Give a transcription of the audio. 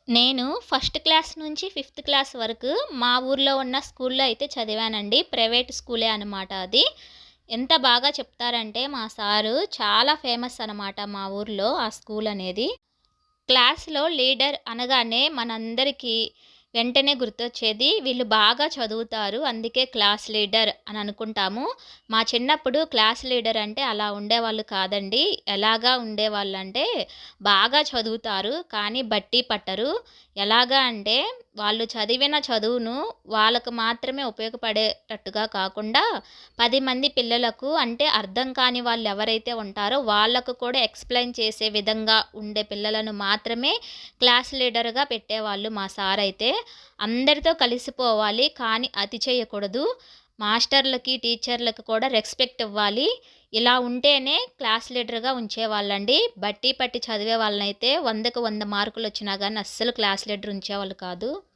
నేను first class నుంచి fifth class వరకు మా ఊర్లో ఉన్న స్కూల్లో అయితే చదివానండి. ప్రైవేట్ స్కూలే అనమాట అది. ఎంత బాగా చెప్తారంటే మా సారు చాలా ఫేమస్ అనమాట మా ఊర్లో ఆ స్కూల్ అనేది. క్లాస్‌లో లీడర్ అనగానే మనందరికీ వెంటనే గుర్తొచ్చేది వీళ్ళు బాగా చదువుతారు. అందుకే క్లాస్ లీడర్ అని అనుకుంటాము. మా చిన్నప్పుడు క్లాస్ లీడర్ అంటే అలా ఉండేవాళ్ళు కాదండి. ఎలాగా ఉండేవాళ్ళంటే బాగా చదువుతారు. కానీ బట్టి పట్టరు. ఎలాగా అంటే వాళ్ళు చదివిన చదువును వాళ్ళకు మాత్రమే ఉపయోగపడేటట్టుగా కాకుండా 10 మంది పిల్లలకు అంటే అర్థం కాని వాళ్ళు ఎవరైతే ఉంటారో వాళ్ళకు కూడా ఎక్స్‌ప్లెయిన్ చేసే విధంగా ఉండే పిల్లలను మాత్రమే క్లాస్ లీడర్‌గా పెట్టేవాళ్ళు మా సారయితే. అందరితో కలిసిపోవాలి కానీ అతి చేయకూడదు. మాస్టర్‌లకి, టీచర్‌లకి కూడా రెస్పెక్ట్ ఇవ్వాలి. ఇలా ఉంటేనే క్లాస్ లీడర్‌గా ఉంచేవాళ్ళండి. బట్టి పట్టి చదివే వాళ్ళనైతే 100కి 100 మార్కులొచ్చినా గానీ అస్సలు క్లాస్ లీడర్ ఉంచేవాళ్ళు కాదు.